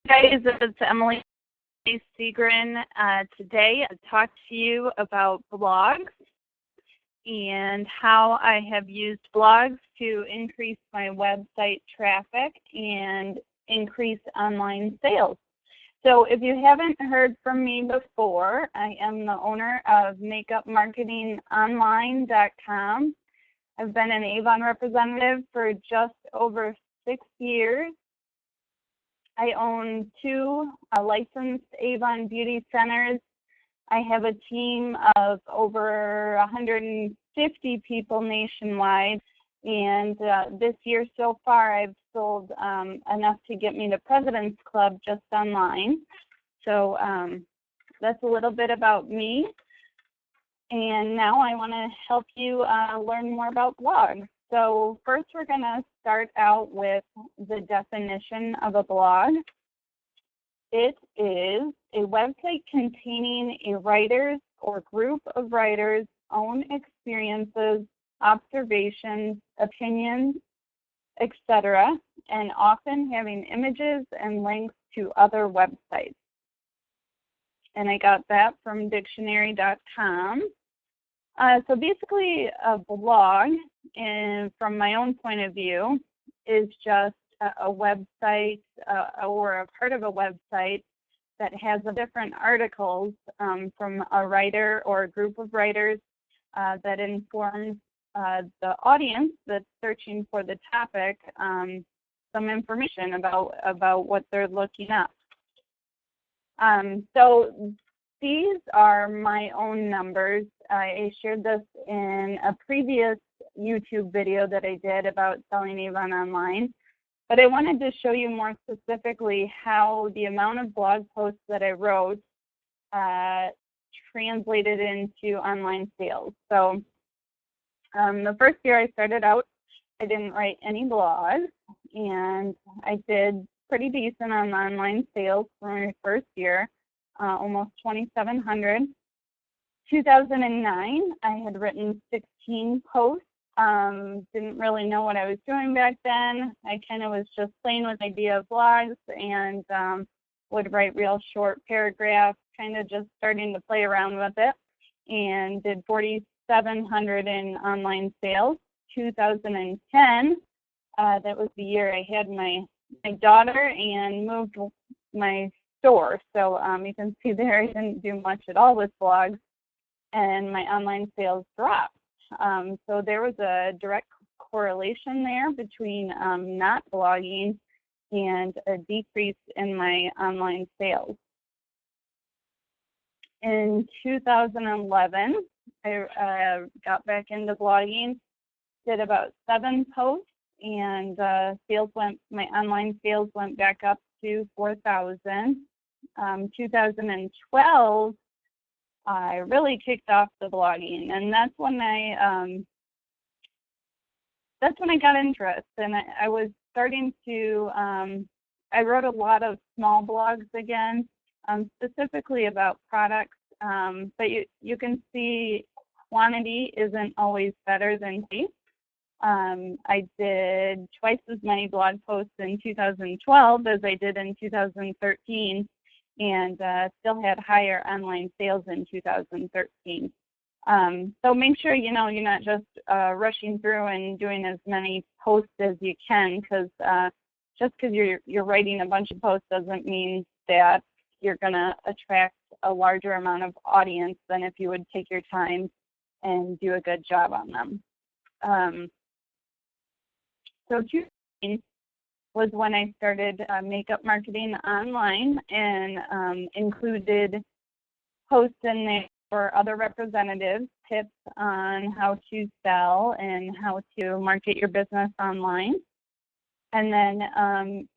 Guys, it's Emily Segrin. Today I'll talk to you about blogs and how I have used blogs to increase my website traffic and increase online sales. So if you haven't heard from me before, I am the owner of makeupmarketingonline.com. I've been an Avon representative for just over 6 years. I own 2 licensed Avon beauty centers. I have a team of over 150 people nationwide, and this year so far I've sold enough to get me to President's Club just online. So that's a little bit about me, and now I want to help you learn more about blogs. So first we're going to start out with the definition of a blog. It is a website containing a writer's or group of writers' own experiences, observations, opinions, etc., and often having images and links to other websites. And I got that from dictionary.com. So basically a blog, and from my own point of view, is just a website or a part of a website that has different articles from a writer or a group of writers that informs the audience that's searching for the topic some information about what they're looking up. So these are my own numbers. I shared this in a previous YouTube video that I did about selling Avon online, but I wanted to show you more specifically how the amount of blog posts that I wrote translated into online sales. So the first year I started out, I didn't write any blogs, and I did pretty decent on online sales for my first year. Almost 2,700. 2009, I had written 16 posts. Didn't really know what I was doing back then. I kind of was just playing with the idea of blogs and would write real short paragraphs, kind of just starting to play around with it, and did 4,700 in online sales. 2010, that was the year I had my daughter and moved my store. So you can see there I didn't do much at all with blogs, and my online sales dropped. So there was a direct correlation there between not blogging and a decrease in my online sales. In 2011, I got back into blogging, did about 7 posts, and my online sales went back up to 4,000. 2012, I really kicked off the blogging, and that's when I got interested. And I was starting to I wrote a lot of small blogs again, specifically about products. But you can see quantity isn't always better than quality. I did twice as many blog posts in 2012 as I did in 2013, and still had higher online sales in 2013. So make sure you're not just rushing through and doing as many posts as you can, because just because you're writing a bunch of posts doesn't mean that you're going to attract a larger amount of audience than if you would take your time and do a good job on them. So 2015 was when I started makeup marketing online, and included posts in there for other representatives, tips on how to sell and how to market your business online. And then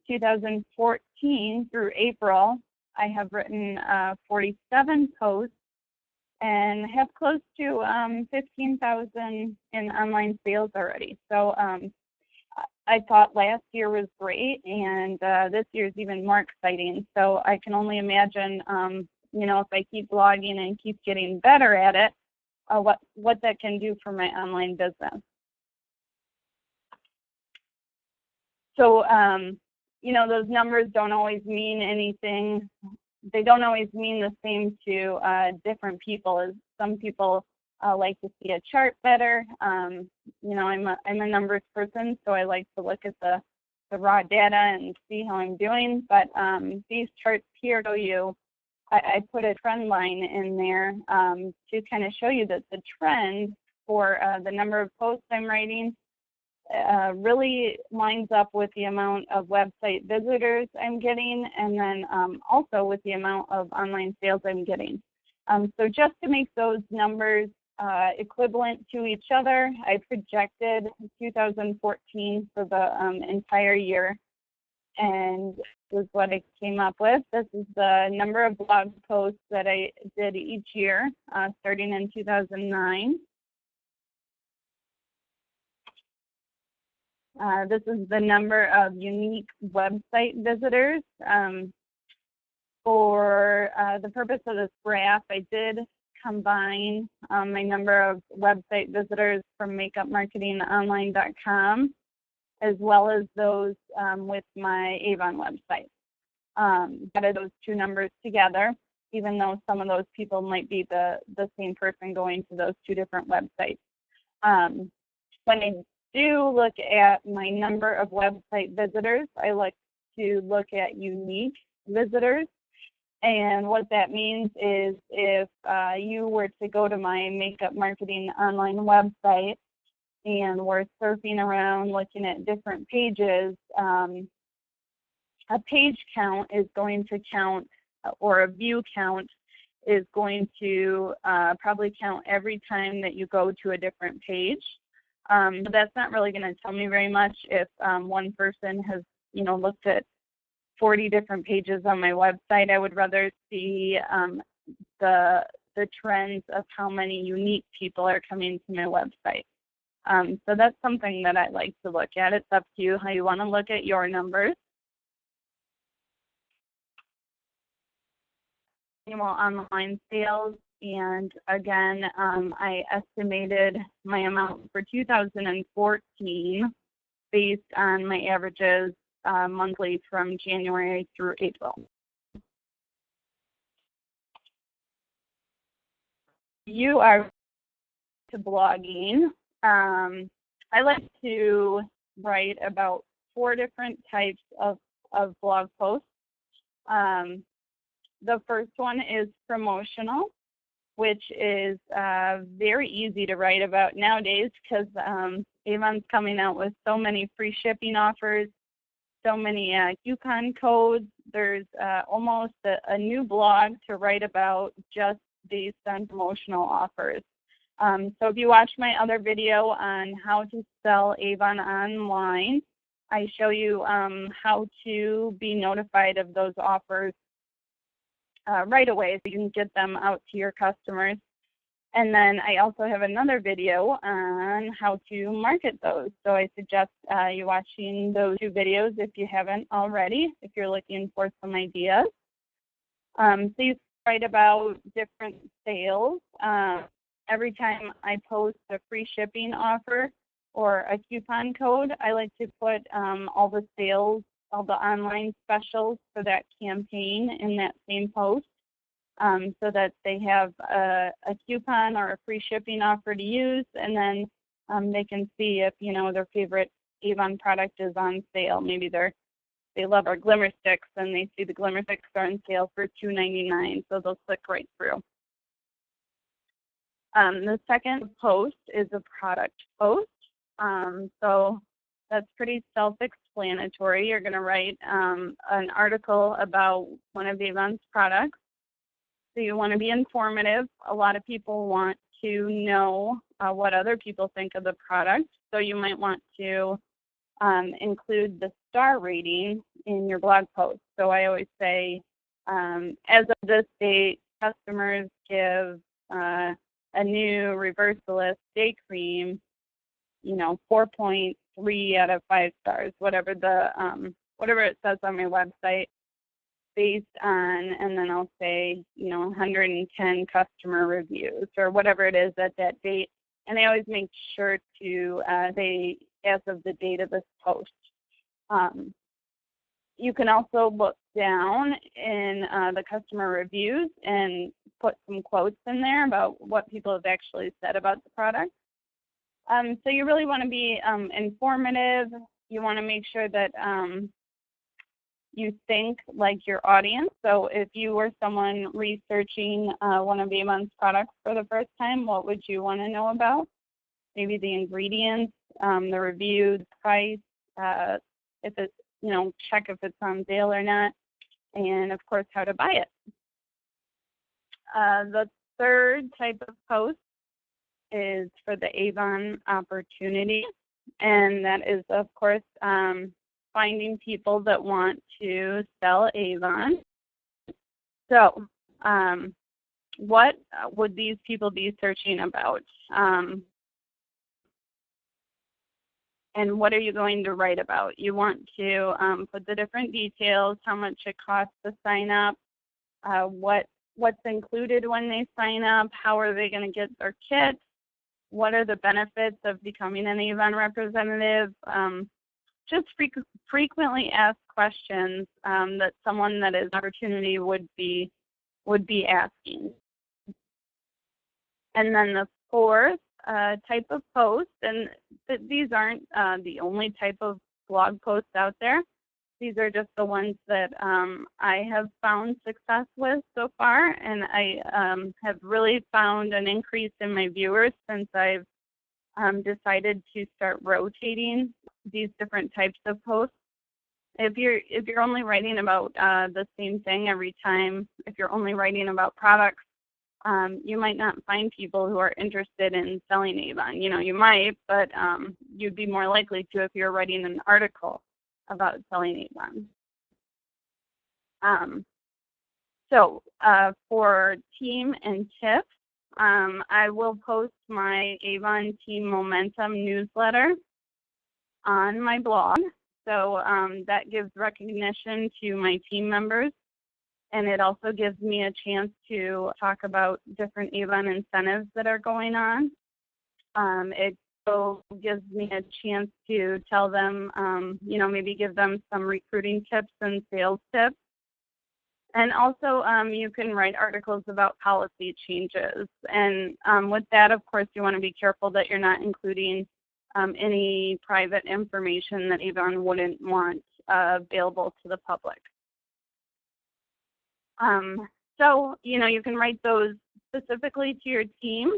2014 through April, I have written 47 posts and have close to 15,000 in online sales already. So I thought last year was great, and this year is even more exciting. So I can only imagine, if I keep blogging and keep getting better at it, what that can do for my online business. So you know, those numbers don't always mean anything. They don't always mean the same to different people. As some people like to see a chart better. You know, I'm a numbers person, so I like to look at the raw data and see how I'm doing. But these charts here show you, I put a trend line in there to kind of show you that the trend for the number of posts I'm writing really lines up with the amount of website visitors I'm getting, and then also with the amount of online sales I'm getting. So just to make those numbers equivalent to each other, I projected 2014 for the entire year, and this is what I came up with. This is the number of blog posts that I did each year, starting in 2009. This is the number of unique website visitors. For the purpose of this graph, I did combine my number of website visitors from makeupmarketingonline.com as well as those with my Avon website. Added those two numbers together, even though some of those people might be the same person going to those two different websites. When I do look at my number of website visitors, I like to look at unique visitors. And what that means is if you were to go to my Makeup Marketing Online website and we're surfing around looking at different pages, a page count is going to count, or a view count is going to probably count every time that you go to a different page. But that's not really going to tell me very much if one person has, you know, looked at 40 different pages on my website. I would rather see the trends of how many unique people are coming to my website. So that's something that I like to look at. It's up to you how you want to look at your numbers. Annual online sales, and again, I estimated my amount for 2014 based on my averages monthly from January through April. You are to blogging. I like to write about 4 different types of blog posts. The first one is promotional, which is very easy to write about nowadays because Avon's coming out with so many free shipping offers, so many coupon codes. There's almost a new blog to write about just based on promotional offers. So if you watch my other video on how to sell Avon online, I show you how to be notified of those offers right away so you can get them out to your customers. And then I also have another video on how to market those. So I suggest you watching those 2 videos if you haven't already, if you're looking for some ideas. So you write about different sales. Every time I post a free shipping offer or a coupon code, I like to put all the sales, all the online specials for that campaign in that same post. So that they have a coupon or a free shipping offer to use, and then they can see if, you know, their favorite Avon product is on sale. Maybe they love our glimmer sticks and they see the glimmer sticks are on sale for $2.99, so they'll click right through. The second post is a product post. So that's pretty self-explanatory. You're going to write an article about one of Avon's products. So you want to be informative. A lot of people want to know what other people think of the product. So you might want to include the star rating in your blog post. So I always say, as of this date, customers give a new Reversalist day cream, you know, 4.3 out of 5 stars, whatever it says on my website, based on, and then I'll say, you know, 110 customer reviews or whatever it is at that date. And I always make sure to say as of the date of this post. You can also look down in the customer reviews and put some quotes in there about what people have actually said about the product. So you really want to be informative. You want to make sure that you think like your audience. So if you were someone researching one of Avon's products for the first time, what would you want to know about? Maybe the ingredients, the reviews, price, if it's, check if it's on sale or not, and of course how to buy it. The third type of post is for the Avon opportunity, and that is, of course, finding people that want to sell Avon. So what would these people be searching about? And what are you going to write about? You want to put the different details, how much it costs to sign up, what's included when they sign up, how are they going to get their kit, what are the benefits of becoming an Avon representative. Just frequently asked questions that someone that is an opportunity would be asking. And then the fourth type of post, and these aren't the only type of blog posts out there. These are just the ones that I have found success with so far, and I have really found an increase in my viewers since I've decided to start rotating these different types of posts. If you're only writing about the same thing every time, if you're only writing about products, you might not find people who are interested in selling Avon. You might, but you'd be more likely to if you're writing an article about selling Avon. So for team and tips, I will post my Avon Team Momentum newsletter on my blog. So that gives recognition to my team members. And it also gives me a chance to talk about different Avon incentives that are going on. It also gives me a chance to tell them, maybe give them some recruiting tips and sales tips. And also you can write articles about policy changes. And with that, of course, you want to be careful that you're not including any private information that Avon wouldn't want available to the public. So, you can write those specifically to your team,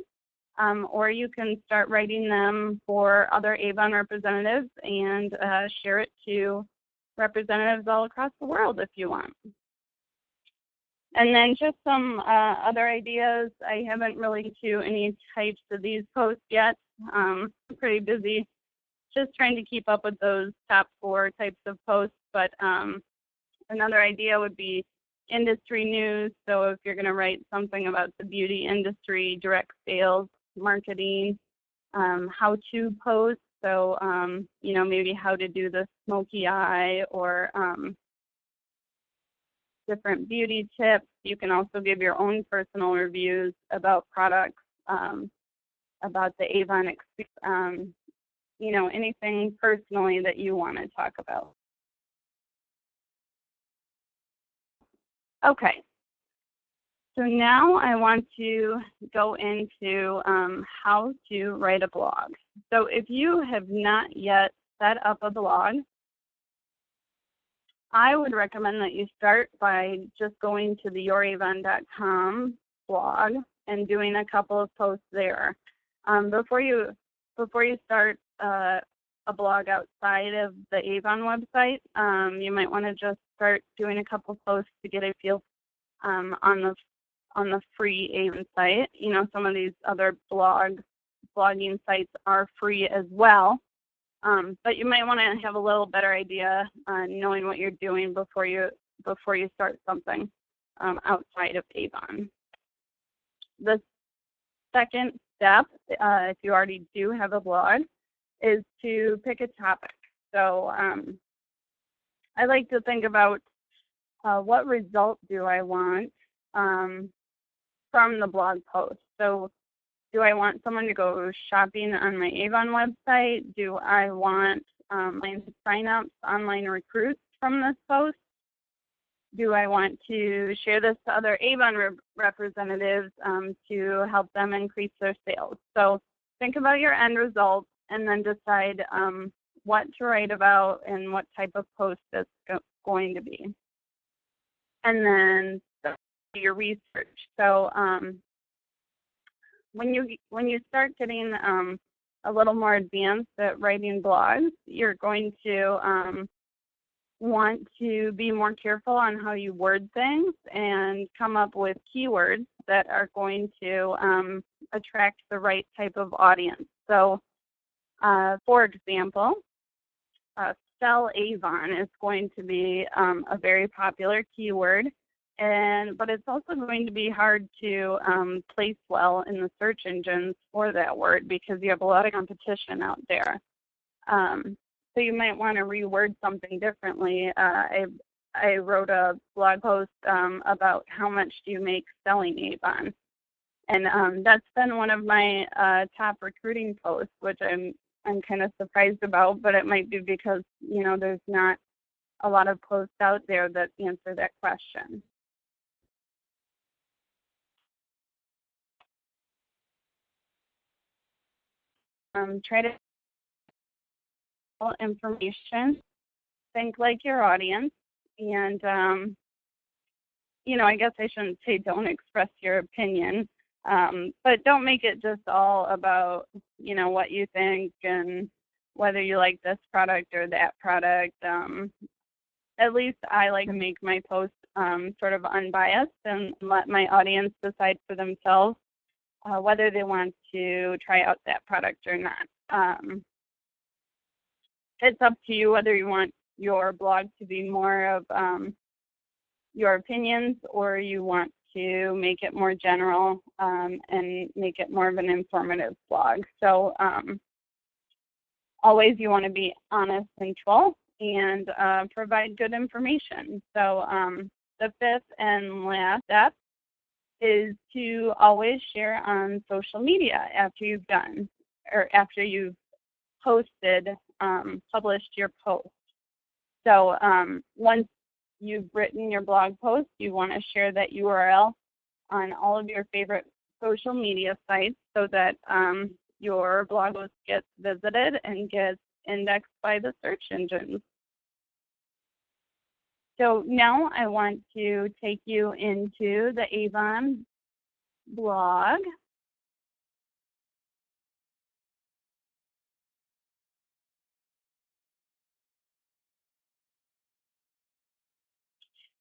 or you can start writing them for other Avon representatives and share it to representatives all across the world if you want. And then just some other ideas. I haven't really to any types of these posts yet. I'm pretty busy just trying to keep up with those top 4 types of posts. But another idea would be industry news. So if you're going to write something about the beauty industry, direct sales, marketing, how-to posts. So, maybe how to do the smoky eye or different beauty tips. You can also give your own personal reviews about products, about the Avon experience, anything personally that you want to talk about. Okay, so now I want to go into how to write a blog. So if you have not yet set up a blog, I would recommend that you start by just going to the youravon.com blog and doing a couple of posts there. Before you start a blog outside of the Avon website, you might want to just start doing a couple posts to get a feel on the free Avon site. Some of these other blogging sites are free as well. But you might want to have a little better idea on knowing what you're doing before you start something outside of Avon. The second step, if you already do have a blog, is to pick a topic. So I like to think about what result do I want from the blog post. So do I want someone to go shopping on my Avon website? Do I want online signups, online recruits from this post? Do I want to share this to other Avon representatives to help them increase their sales? So think about your end result and then decide what to write about and what type of post it's going to be. And then your research. So when you start getting a little more advanced at writing blogs, you're going to want to be more careful on how you word things and come up with keywords that are going to attract the right type of audience. So, for example, sell Avon is going to be a very popular keyword, but it's also going to be hard to place well in the search engines for that word because you have a lot of competition out there. So you might want to reword something differently. I wrote a blog post about how much do you make selling Avon. And that's been one of my top recruiting posts, which I'm kind of surprised about, but it might be because, there's not a lot of posts out there that answer that question. Try to information, think like your audience, and I guess I shouldn't say don't express your opinion, but don't make it just all about, what you think and whether you like this product or that product. At least I like to make my posts sort of unbiased and let my audience decide for themselves whether they want to try out that product or not. It's up to you whether you want your blog to be more of your opinions or you want to make it more general and make it more of an informative blog. So always you want to be honest and truthful and provide good information. So the fifth and last step is to always share on social media after you've done or after you've posted, published your post. So once you've written your blog post, you want to share that URL on all of your favorite social media sites so that your blog post gets visited and gets indexed by the search engines. So now I want to take you into the Avon blog.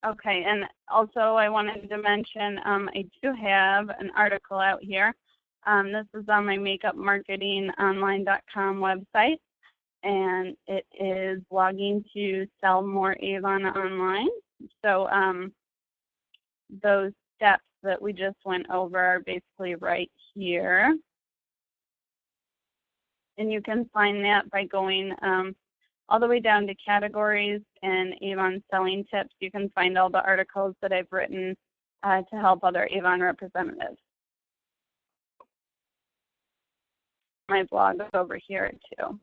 Okay, and also I wanted to mention I do have an article out here. This is on my makeupmarketingonline.com website, and it is blogging to sell more Avon online. So those steps that we just went over are basically right here. And you can find that by going all the way down to categories and Avon selling tips. You can find all the articles that I've written to help other Avon representatives. My blog is over here too.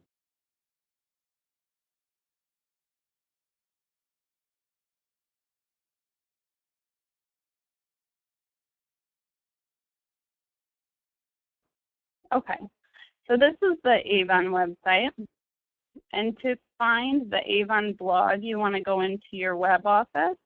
Okay, so this is the Avon website. And to find the Avon blog, you want to go into your web office.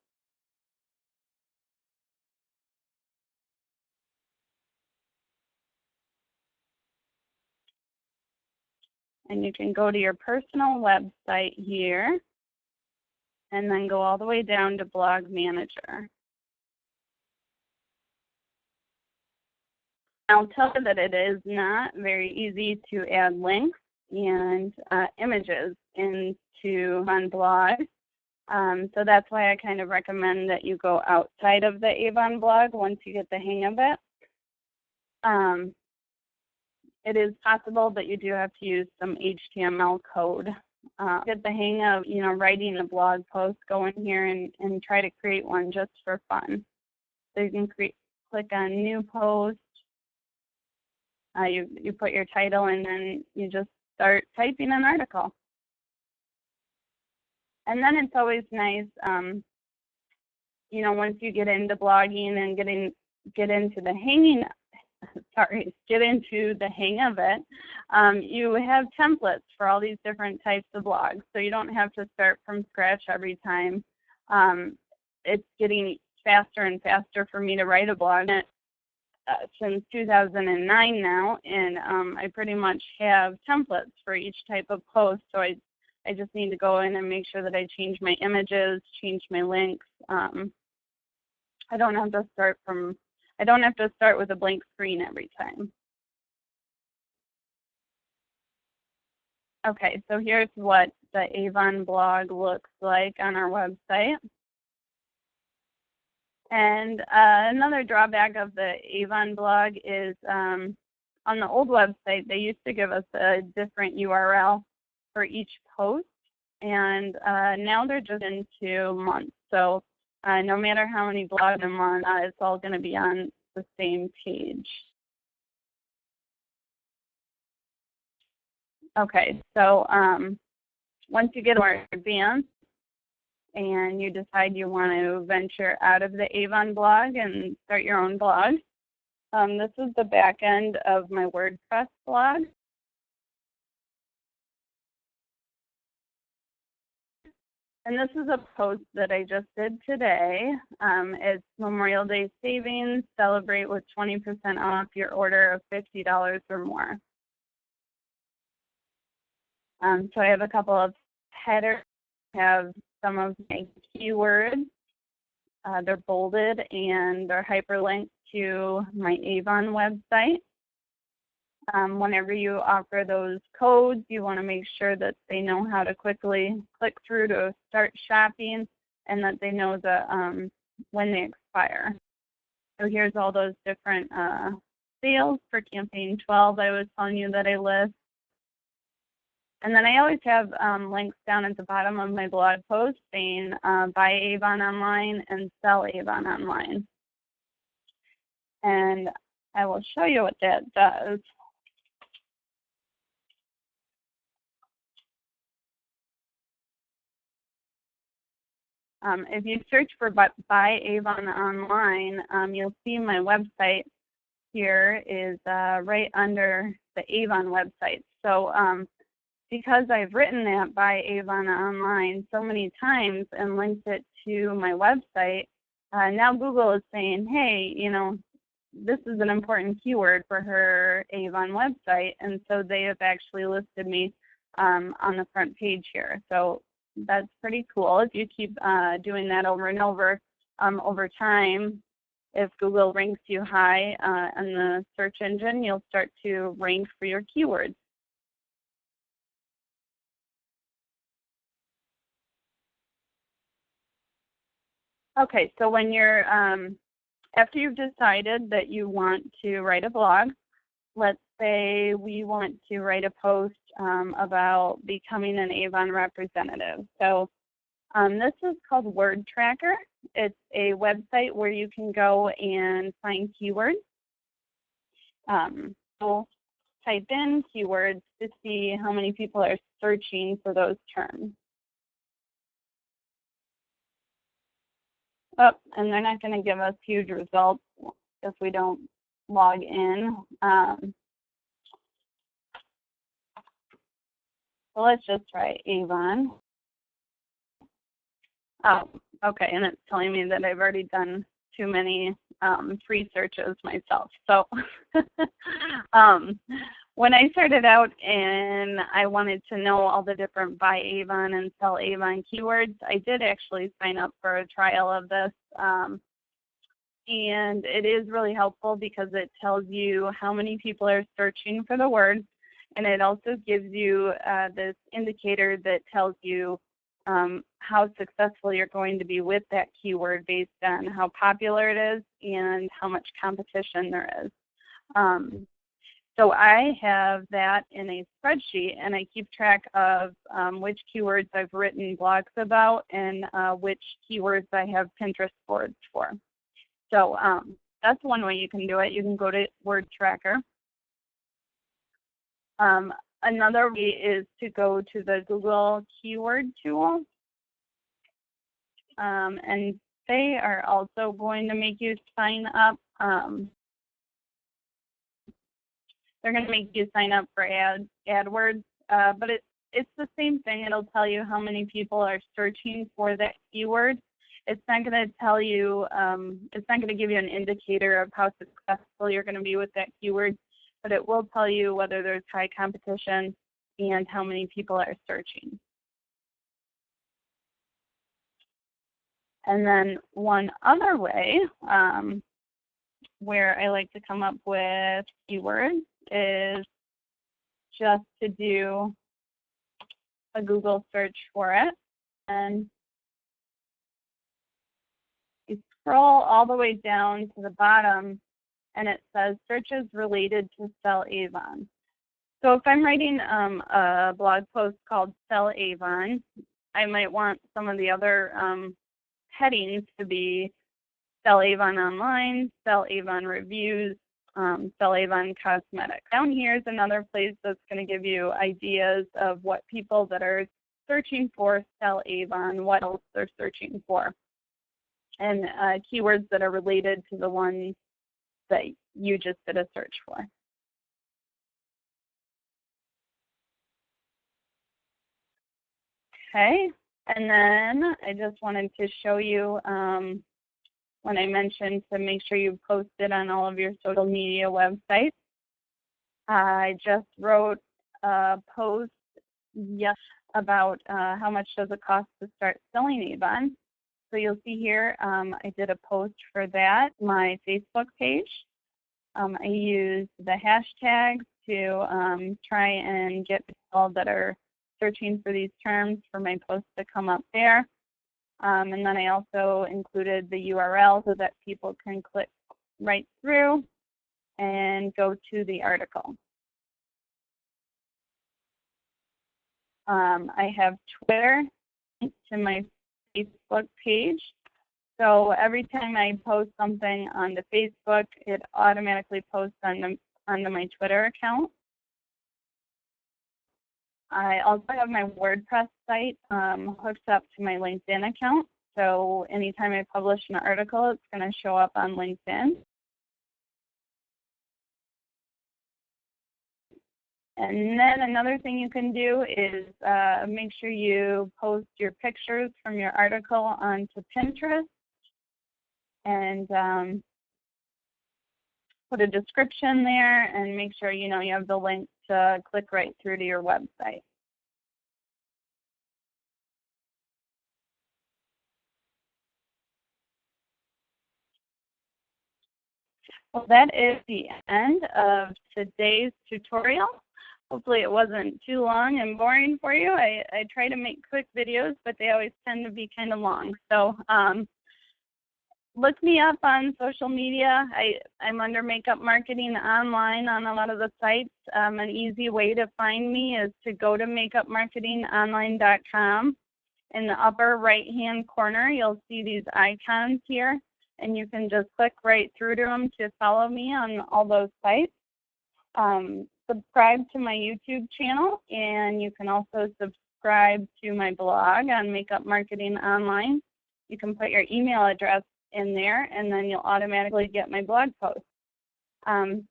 And you can go to your personal website here and then go all the way down to Blog Manager. I'll tell you that it is not very easy to add links and images into Avon blog. So that's why I kind of recommend that you go outside of the Avon blog once you get the hang of it. It is possible that you do have to use some HTML code. Get the hang of, writing a blog post, go in here and try to create one just for fun. So you can click on New Post. You put your title and then you just start typing an article. And then it's always nice, you know, once you get into blogging and get into the hang of it, you have templates for all these different types of blogs. So you don't have to start from scratch every time. It's getting faster and faster for me to write a blog since 2009 now, and I pretty much have templates for each type of post. So I just need to go in and make sure that I change my images, change my links. I don't have to start with a blank screen every time. Okay, so here's what the Avon blog looks like on our website. And another drawback of the Avon blog is on the old website, they used to give us a different URL for each post, and now they're just into months. So no matter how many blogs I'm on, it's all going to be on the same page. Okay, so once you get more advanced and you decide you want to venture out of the Avon blog and start your own blog, this is the back end of my WordPress blog. And this is a post that I just did today. It's Memorial Day savings. Celebrate with 20% off your order of $50 or more. So I have a couple of headers. I have some of my keywords. They're bolded and they're hyperlinked to my Avon website. Whenever you offer those codes, you want to make sure that they know how to quickly click through to start shopping and that they know when they expire. So here's all those different sales for campaign 12 I was telling you that I list. And then I always have links down at the bottom of my blog post saying buy Avon online and sell Avon online. And I will show you what that does. If you search for Buy Avon Online, you'll see my website here is right under the Avon website. So because I've written that Buy Avon Online so many times and linked it to my website, now Google is saying, hey, you know, this is an important keyword for her Avon website, and so they have actually listed me on the front page here. So that's pretty cool. If you keep doing that over and over time, if Google ranks you high on the search engine, you'll start to rank for your keywords. Okay, so when you're, after you've decided that you want to write a blog, let's say we want to write a post about becoming an Avon representative. So this is called Word Tracker. It's a website where you can go and find keywords. So type in keywords to see how many people are searching for those terms. Oh, and they're not going to give us huge results if we don't log in. So let's just try Avon. Oh, okay, and it's telling me that I've already done too many free searches myself. So when I started out and I wanted to know all the different Buy Avon and Sell Avon keywords, I did actually sign up for a trial of this. And it is really helpful because it tells you how many people are searching for the word. And it also gives you this indicator that tells you how successful you're going to be with that keyword based on how popular it is and how much competition there is. So I have that in a spreadsheet, and I keep track of which keywords I've written blogs about and which keywords I have Pinterest boards for. So that's one way you can do it. You can go to Word Tracker. Another way is to go to the Google Keyword tool. and they are also going to make you sign up. They're going to make you sign up for AdWords, but it's the same thing. It'll tell you how many people are searching for that keyword. It's not going to tell you, it's not going to give you an indicator of how successful you're going to be with that keyword, but it will tell you whether there's high competition and how many people are searching. And then one other way where I like to come up with keywords is just to do a Google search for it. And you scroll all the way down to the bottom and it says searches related to Sell Avon. So if I'm writing a blog post called Sell Avon, I might want some of the other headings to be Sell Avon Online, Sell Avon Reviews, Sell Avon Cosmetics. Down here is another place that's going to give you ideas of what people that are searching for Sell Avon, what else they're searching for, and keywords that are related to the ones that you just did a search for. Okay, and then I just wanted to show you when I mentioned to make sure you post it on all of your social media websites. I just wrote a post about how much does it cost to start selling Avon. So you'll see here I did a post for that, my Facebook page. I used the hashtags to try and get people that are searching for these terms for my posts to come up there. And then I also included the URL so that people can click right through and go to the article. I have Twitter to my Facebook page. So every time I post something on the Facebook, it automatically posts onto my Twitter account. I also have my WordPress site hooked up to my LinkedIn account. So anytime I publish an article, it's going to show up on LinkedIn. And then another thing you can do is make sure you post your pictures from your article onto Pinterest and put a description there and make sure you have the link to click right through to your website. Well, that is the end of today's tutorial. Hopefully it wasn't too long and boring for you. I try to make quick videos, but they always tend to be kind of long. So look me up on social media. I'm under Makeup Marketing Online on a lot of the sites. An easy way to find me is to go to makeupmarketingonline.com. In the upper right-hand corner, you'll see these icons here, and you can just click right through to them to follow me on all those sites. Subscribe to my YouTube channel, and you can also subscribe to my blog on Makeup Marketing Online. You can put your email address in there, and then you'll automatically get my blog posts.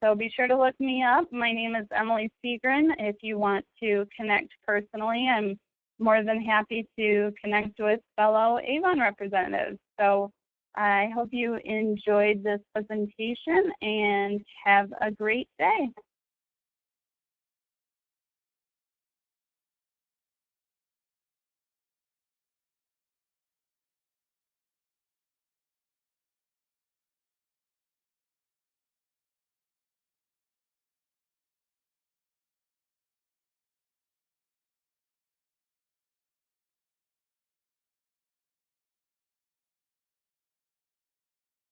So be sure to look me up. My name is Emily Seagren. If you want to connect personally, I'm more than happy to connect with fellow Avon representatives. So I hope you enjoyed this presentation and have a great day.